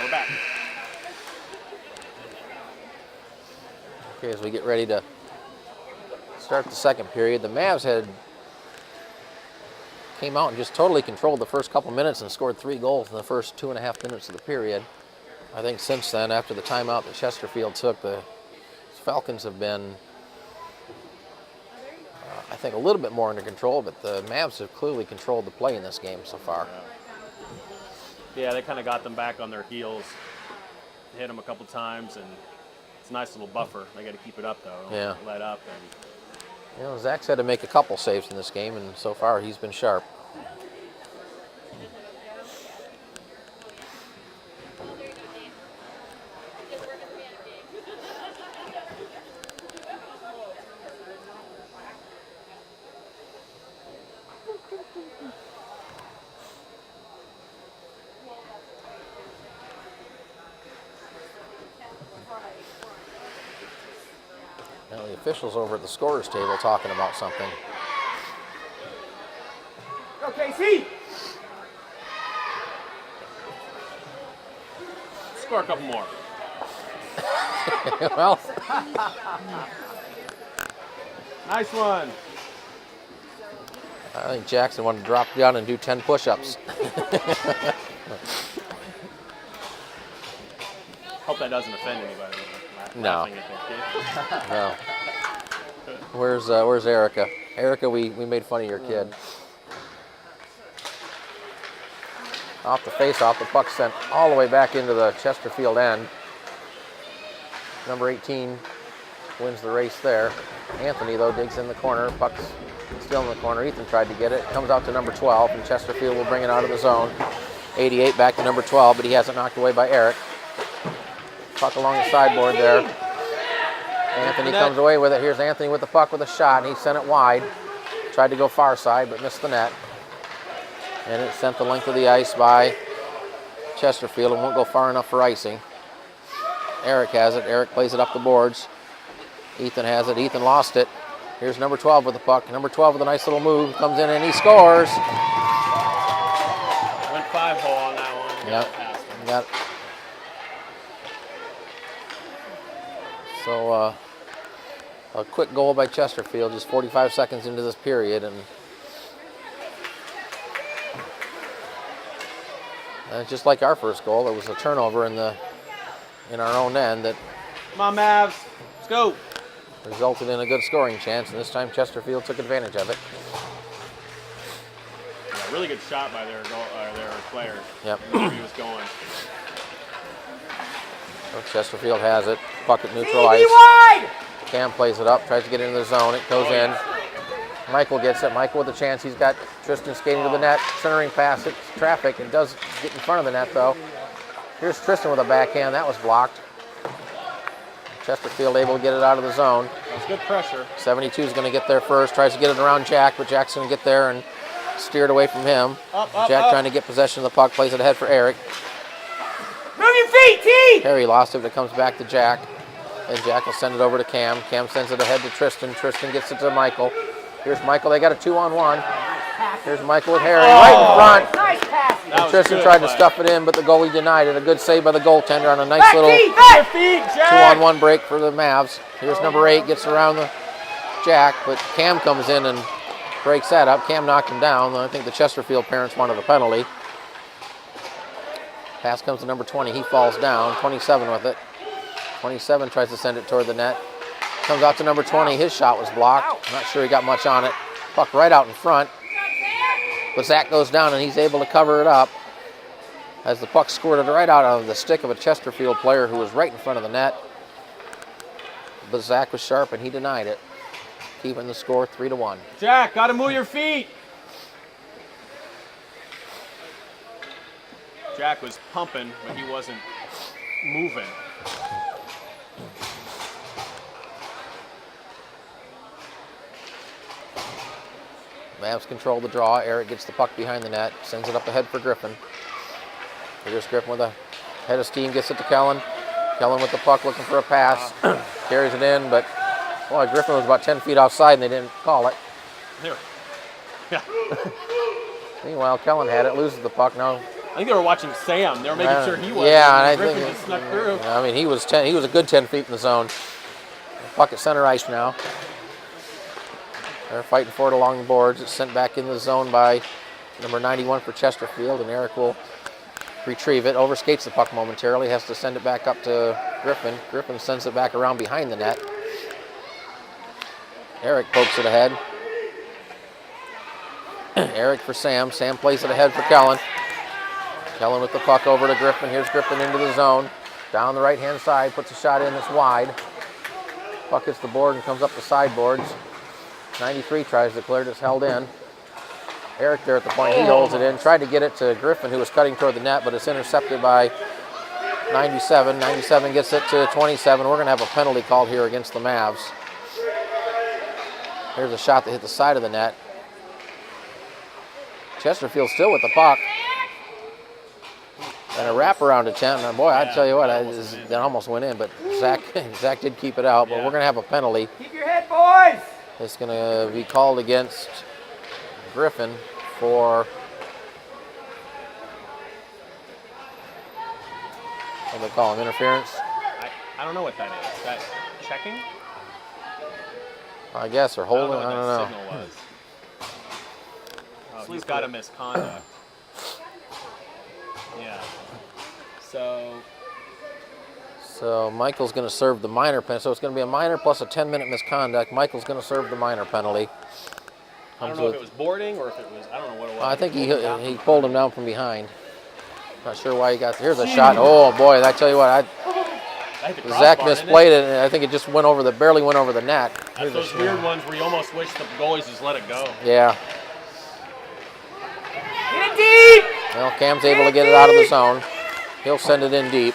we're back. Okay, as we get ready to start the second period, the Mavs came out and just totally controlled the first couple minutes and scored 3 goals in the first 2.5 minutes of the period. I think since then, after the timeout that Chesterfield took, the Falcons have been, I think, a little bit more under control, but the Mavs have clearly controlled the play in this game so far. Yeah, they kind of got them back on their heels, hit them a couple times, and it's a nice little buffer. They got to keep it up, though. Don't let up. And Zach's had to make a couple saves in this game, and so far he's been sharp. Now the officials over at the scorers table talking about something. Go, KC! score a couple more. Well, Nice one. I think Jackson wanted to drop down and do 10 push-ups. Hope that doesn't offend anybody. No. Laughing at their kid. No. Where's Erica? Erica, we made fun of your kid. Off the face-off, the puck sent all the way back into the Chesterfield end. Number 18 wins the race there. Anthony, though, digs in the corner. Puck's still in the corner. Ethan tried to get it. Comes out to number 12, and Chesterfield will bring it out of the zone. 88 back to number 12, but he has it knocked away by Eric. Puck along the sideboard there. Anthony comes away with it. Here's Anthony with the puck with a shot, and he sent it wide. Tried to go far side, but missed the net. And it sent the length of the ice by Chesterfield and won't go far enough for icing. Eric has it. Eric plays it up the boards. Ethan has it. Ethan lost it. Here's number 12 with the puck. Number 12 with a nice little move. Comes in and he scores. Went 5-hole on that one. Yep. Got it. So a quick goal by Chesterfield, just 45 seconds into this period, and just like our first goal, there was a turnover in our own end that Come on, Mavs. Let's go. resulted in a good scoring chance, and this time Chesterfield took advantage of it. Yeah, really good shot by their player. Yep. Where he was going. So Chesterfield has it. Puck at neutral ice. wide! Cam plays it up, tries to get into the zone. It goes in. Michael gets it. Michael with a chance. He's got Tristan skating to the net. Centering pass. It's traffic. It does get in front of the net, though. Here's Tristan with a backhand. That was blocked. Chesterfield able to get it out of the zone. That was good pressure. 72 is going to get there first. Tries to get it around Jack, but Jack's going to get there and steer it away from him. Jack trying to get possession of the puck. Plays it ahead for Eric. Move your feet, T! Harry lost it, but it comes back to Jack. And Jack will send it over to Cam. Cam sends it ahead to Tristan. Tristan gets it to Michael. Here's Michael. They got a 2-on-1. Here's Michael with Harry right in front. Nice pass! And Tristan tried to stuff it in, but the goalie denied it. A good save by the goaltender on a nice little Back feet, Jack! 2-on-1 break for the Mavs. Here's number 8, gets around the Jack, but Cam comes in and breaks that up. Cam knocked him down. I think the Chesterfield parents wanted a penalty. Pass comes to number 20. He falls down. 27 with it. 27 tries to send it toward the net. Comes out to number 20. His shot was blocked. Not sure he got much on it. Puck right out in front. But Zach goes down and he's able to cover it up as the puck squirted right out of the stick of a Chesterfield player who was right in front of the net. But Zach was sharp and he denied it, keeping the score 3-1. Jack, got to move your feet. Jack was pumping, but he wasn't moving. Mavs control the draw. Eric gets the puck behind the net, sends it up ahead for Griffin. Here's Griffin with a head of steam, gets it to Kellen. Kellen with the puck looking for a pass. Carries it in, but boy, Griffin was about 10 feet offside and they didn't call it. Here. Yeah. Meanwhile, Kellen had it, loses the puck. Now think they were watching Sam. They were making sure he wasn't. Yeah, and I Griffin think just snuck through. I mean, he was a good 10 feet in the zone. Puck at center ice now. They're fighting for it along the boards. It's sent back in the zone by number 91 for Chesterfield, and Eric will retrieve it. Overskates the puck momentarily. Has to send it back up to Griffin. Griffin sends it back around behind the net. Eric pokes it ahead. Eric for Sam. Sam plays it ahead for Kellen. Kellen with the puck over to Griffin. Here's Griffin into the zone. Down the right-hand side, puts a shot in that's wide. Puck hits the board and comes up the sideboards. 93 tries to clear it. It's held in. Eric there at the point. He holds it in. Tried to get it to Griffin, who was cutting toward the net, but it's intercepted by 97. 97 gets it to 27. We're going to have a penalty called here against the Mavs. Here's a shot that hit the side of the net. Chesterfield still with the puck. And a wraparound attempt. And boy, I tell you what, that almost went in, but Zach did keep it out. But we're going to have a penalty. Keep your head, boys. It's going to be called against Griffin for what do they call him? Interference? I don't know what that is. Is that checking? I guess, or holding. I don't know. Signal was. Oh, he's got a misconduct. Yeah. So Michael's going to serve the minor penalty. So it's going to be a minor plus a 10-minute misconduct. Michael's going to serve the minor penalty. I don't know if it was boarding or if it was, I don't know what it was. I think he pulled him down from behind. Not sure why he got there. Here's a shot. Oh boy, I tell you what, Zach misplayed it, and I think it just barely went over the net. That's those weird ones where you almost wish the goalies just let it go. Yeah. Get it deep. Well, Cam's able to get it out of the zone. He'll send it in deep.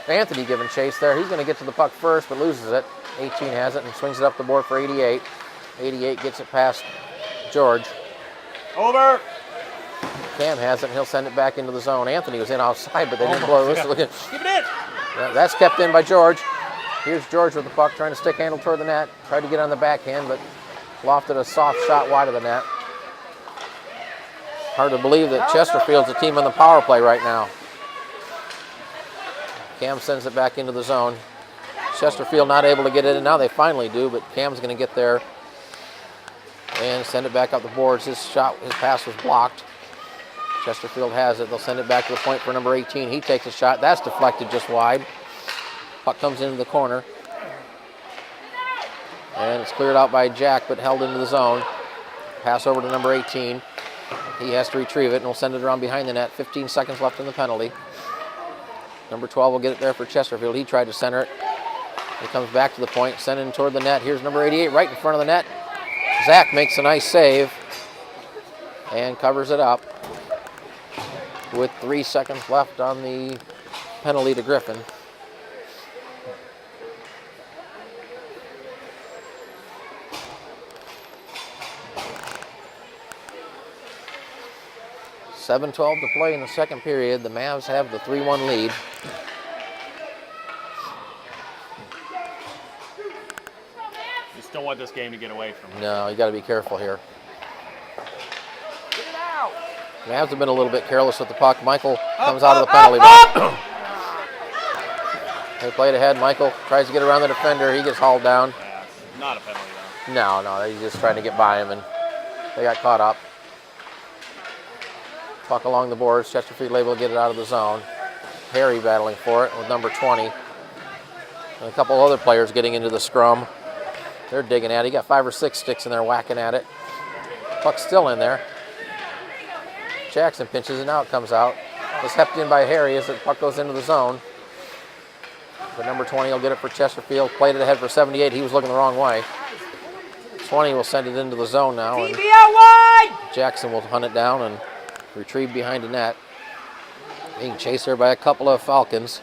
Anthony giving chase there. He's going to get to the puck first, but loses it. 18 has it and swings it up the board for 88. 88 gets it past George. Over. Cam has it, and he'll send it back into the zone. Anthony was in outside, but they didn't blow it. Keep it in. Yeah, that's kept in by George. Here's George with the puck, trying to stick handle toward the net. Tried to get on the backhand, but lofted a soft shot wide of the net. Hard to believe that Chesterfield's the team on the power play right now. Cam sends it back into the zone. Chesterfield not able to get it in. Now they finally do, but Cam's going to get there and send it back up the boards. His pass was blocked. Chesterfield has it. They'll send it back to the point for number 18. He takes a shot. That's deflected just wide. Puck comes into the corner. And it's cleared out by Jack, but held into the zone. Pass over to number 18. He has to retrieve it, and we'll send it around behind the net. 15 seconds left in the penalty. Number 12 will get it there for Chesterfield. He tried to center it. He comes back to the point, sending toward the net. Here's number 88 right in front of the net. Zach makes a nice save and covers it up with 3 seconds left on the penalty to Griffin. .7:12 to play in the second period. The Mavs have the 3-1 lead. You still want this game to get away from him. No, you got to be careful here. Get it out. Mavs have been a little bit careless with the puck. Michael comes out of the penalty box. They played ahead. Michael tries to get around the defender. He gets hauled down. Yeah, it's not a penalty though. No, he's just trying to get by him, and they got caught up. Puck along the boards. Chesterfield able to get it out of the zone. Harry battling for it with number 20. And a couple other players getting into the scrum. They're digging at it. He got 5 or 6 sticks in there whacking at it. Puck's still in there. Jackson pinches it. Now it comes out. It's hepped in by Harry as the puck goes into the zone. But number 20 will get it for Chesterfield. Played it ahead for 78. He was looking the wrong way. 20 will send it into the zone now. And out wide. Jackson will hunt it down and retrieve behind the net. Being chased there by a couple of Falcons.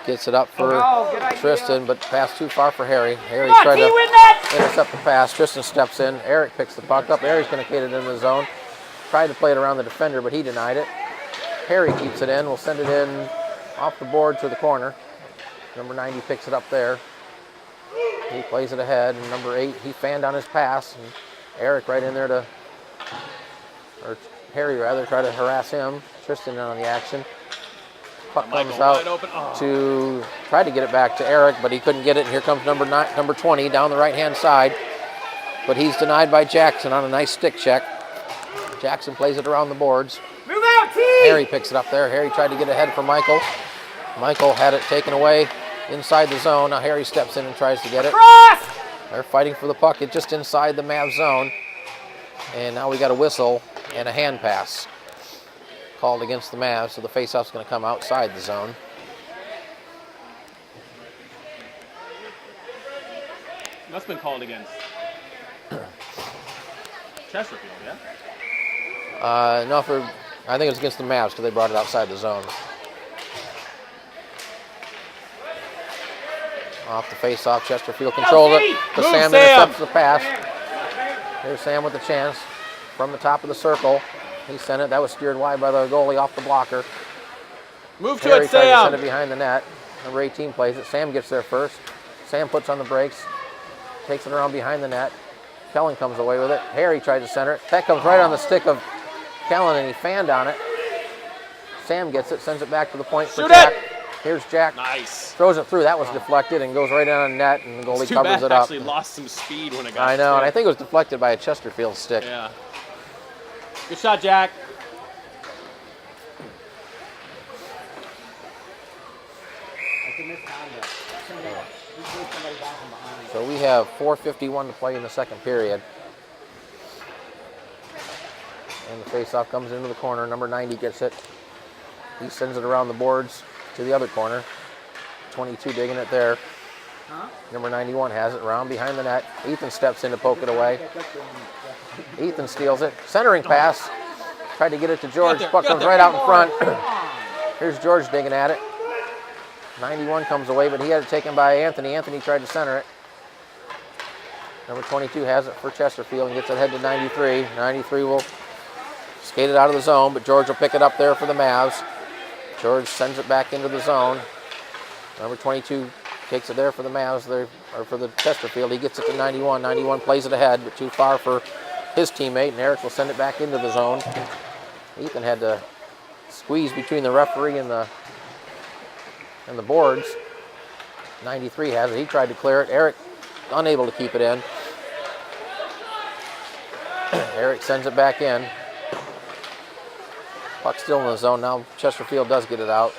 Gets it up for Tristan, but pass too far for Harry. Harry tried to intercept the pass. Tristan steps in. Eric picks the puck up. Harry's going to get it into the zone. Tried to play it around the defender, but he denied it. Harry keeps it in. We'll send it in off the board to the corner. Number 90 picks it up there. He plays it ahead. And number 8, he fanned on his pass. And Eric right in there to... Or Harry rather, try to harass him. Tristan in on the action. Puck Michael comes out wide open. Oh. to try to get it back to Eric, but he couldn't get it. And here comes number 20 down the right-hand side. But he's denied by Jackson on a nice stick check. Jackson plays it around the boards. Move out, team! Harry picks it up there. Harry tried to get ahead for Michael. Michael had it taken away inside the zone. Now Harry steps in and tries to get it. Cross! They're fighting for the puck. It's just inside the Mavs zone. And now we got a whistle and a hand pass called against the Mavs, so the faceoff's going to come outside the zone. That's been called against Chesterfield, yeah? No, I think it was against the Mavs because they brought it outside the zone. Off the face-off, Chesterfield controls it. To Move, Sam, Sam. intercepts the pass. Here's Sam with the chance from the top of the circle. He sent it. That was steered wide by the goalie off the blocker. Move to Harry it, tries to Sam. send it behind the net. Number 18 plays it. Sam gets there first. Sam puts on the brakes, takes it around behind the net. Kellen comes away with it. Harry tries to center it. That comes right on the stick of Kellen, and he fanned on it. Sam gets it, sends it back to the point for Shoot Jack. it. Here's Jack. Nice. Throws it through. That was deflected and goes right on the net, and the goalie It's too covers bad it up. actually lost some speed when it got I know, and I hit. think it was deflected by a Chesterfield stick. Yeah. Good shot, Jack. So we have 4:51 to play in the second period. And the faceoff comes into the corner. Number 90 gets it. He sends it around the boards to the other corner. 22 digging it there. Number 91 has it around behind the net. Ethan steps in to poke it away. Ethan steals it. Centering pass. Tried to get it to George. Puck comes right out in front. Here's George digging at it. 91 comes away, but he had it taken by Anthony. Anthony tried to center it. Number 22 has it for Chesterfield and gets it ahead to 93. 93 will skate it out of the zone, but George will pick it up there for the Mavs. George sends it back into the zone. Number 22 takes it there for the Mavs, or for the Chesterfield. He gets it to 91. 91 plays it ahead, but too far for his teammate, and Eric will send it back into the zone. Ethan had to squeeze between the referee and the boards. 93 has it. He tried to clear it. Eric unable to keep it in. Eric sends it back in. Puck still in the zone. Now Chesterfield does get it out.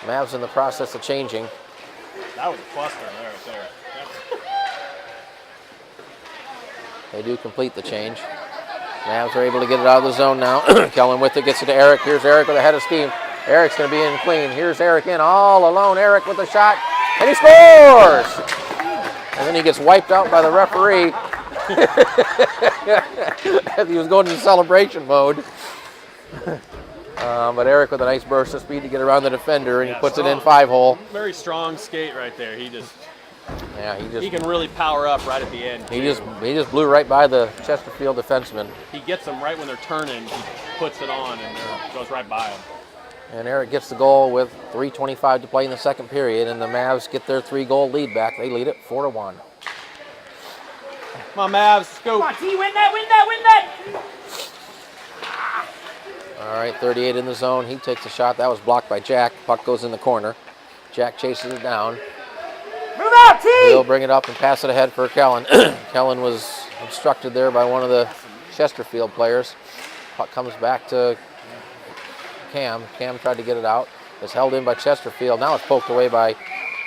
Mavs in the process of changing. That was a cluster there, right there. They do complete the change. Mavs are able to get it out of the zone now. Kellen with it, gets it to Eric. Here's Eric with a head of steam. Eric's going to be in clean. Here's Eric in all alone. Eric with a shot, and he scores! And then he gets wiped out by the referee as he was going into celebration mode. But Eric with a nice burst of speed to get around the defender, and he puts it in 5-hole. Very strong skate right there. He can He really power up right at the end. He just blew right by the Chesterfield defenseman. He gets them right when they're turning. He puts it on and goes right by them. And Eric gets the goal with 3:25 to play in the second period, and the Mavs get their 3-goal lead back. They lead it 4-1. Come on, Mavs, let's go. Come on, T, win that, win that, win that! All right, 38 in the zone. He takes a shot. That was blocked by Jack. Puck goes in the corner. Jack chases it down. Move out, T! He'll bring it up and pass it ahead for Kellen. Kellen was obstructed there by one of the Chesterfield players. Puck comes back to Cam. Cam tried to get it out. It's held in by Chesterfield. Now it's poked away by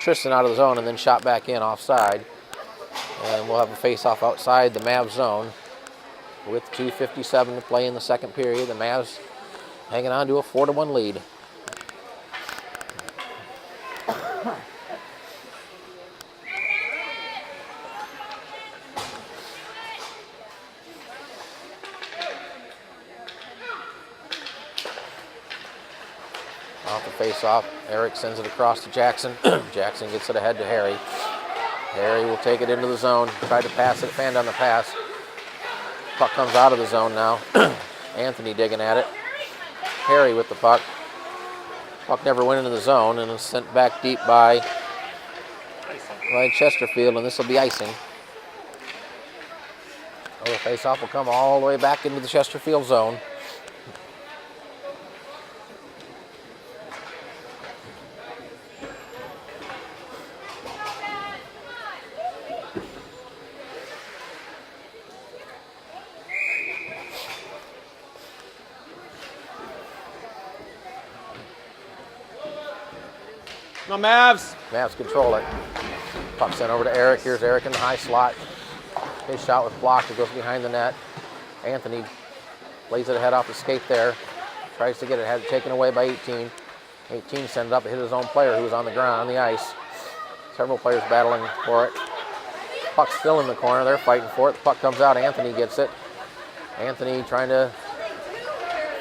Tristan out of the zone and then shot back in offside. And we'll have a face-off outside the Mavs zone with 2:57 to play in the second period. The Mavs hanging on to a 4-1 lead. Off the face-off, Eric sends it across to Jackson. Jackson gets it ahead to Harry. Harry will take it into the zone, try to pass it, fanned on the pass. Puck comes out of the zone now. Anthony digging at it. Harry with the puck. Puck never went into the zone and is sent back deep by Chesterfield, and this will be icing. Oh, the face-off will come all the way back into the Chesterfield zone. Come on, Mavs. Mavs control it. Puck sent over to Eric. Here's Eric in the high slot. His shot was blocked. It goes behind the net. Anthony lays it ahead off the skate there. Tries to get it, had it taken away by 18. 18 sent it up, hit his own player who was on the ground, on the ice. Several players battling for it. Puck's still in the corner, they're fighting for it. The puck comes out, Anthony gets it. Anthony trying to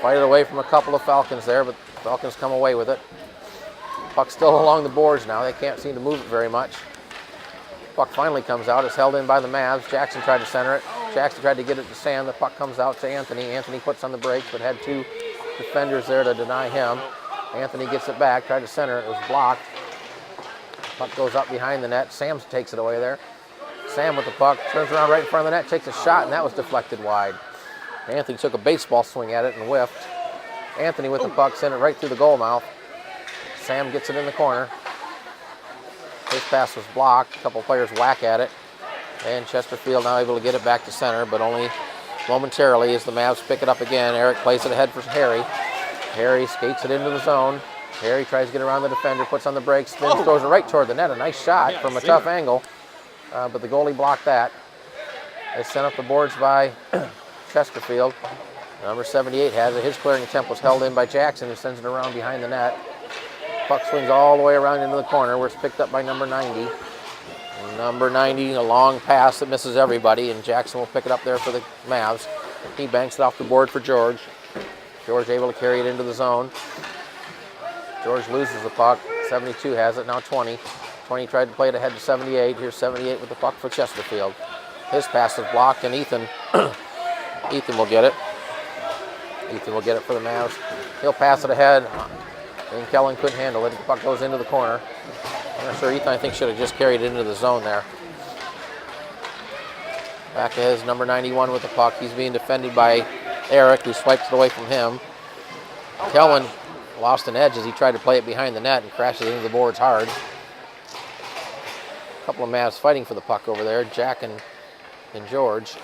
fight it away from a couple of Falcons there, but the Falcons come away with it. Puck's still along the boards now, they can't seem to move it very much. Puck finally comes out, it's held in by the Mavs. Jackson tried to center it. Jackson tried to get it to Sam, the puck comes out to Anthony. Anthony puts on the brakes, but had two defenders there to deny him. Anthony gets it back, tried to center it, it was blocked. Puck goes up behind the net, Sam takes it away there. Sam with the puck, turns around right in front of the net, takes a shot, and that was deflected wide. Anthony took a baseball swing at it and whiffed. Anthony with the puck, sent it right through the goal mouth. Sam gets it in the corner. His pass was blocked, a couple players whack at it. And Chesterfield now able to get it back to center, but only momentarily as the Mavs pick it up again. Eric plays it ahead for Harry. Harry skates it into the zone. Harry tries to get around the defender, puts on the brakes, spins, throws it right toward the net. A nice shot from a tough angle, but the goalie blocked that. It's sent up the boards by Chesterfield. Number 78 has it. His clearing attempt was held in by Jackson, who sends it around behind the net. Puck swings all the way around into the corner, where it's picked up by number 90. Number 90, a long pass that misses everybody, and Jackson will pick it up there for the Mavs. He banks it off the board for George. George able to carry it into the zone. George loses the puck. 72 has it, now 20. 20 tried to play it ahead to 78. Here's 78 with the puck for Chesterfield. His pass is blocked, and Ethan will get it. Ethan will get it for the Mavs. He'll pass it ahead, and Kellen couldn't handle it. The puck goes into the corner. I'm not sure, Ethan, I think, should have just carried it into the zone there. Back to his number 91 with the puck. He's being defended by Eric, who swipes it away from him. Kellen lost an edge as he tried to play it behind the net and crashes into the boards hard. A couple of Mavs fighting for the puck over there, Jack and George.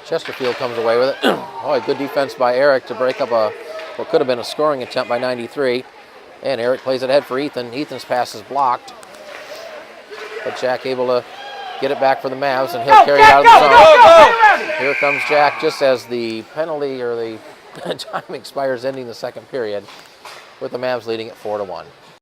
Chesterfield comes away with it. Oh, a good defense by Eric to break up what could have been a scoring attempt by 93. And Eric plays it ahead for Ethan. Ethan's pass is blocked. But Jack able to get it back for the Mavs, and he'll carry it out of the zone. Here comes Jack just as the penalty or the time expires, ending the second period, with the Mavs leading at 4-1.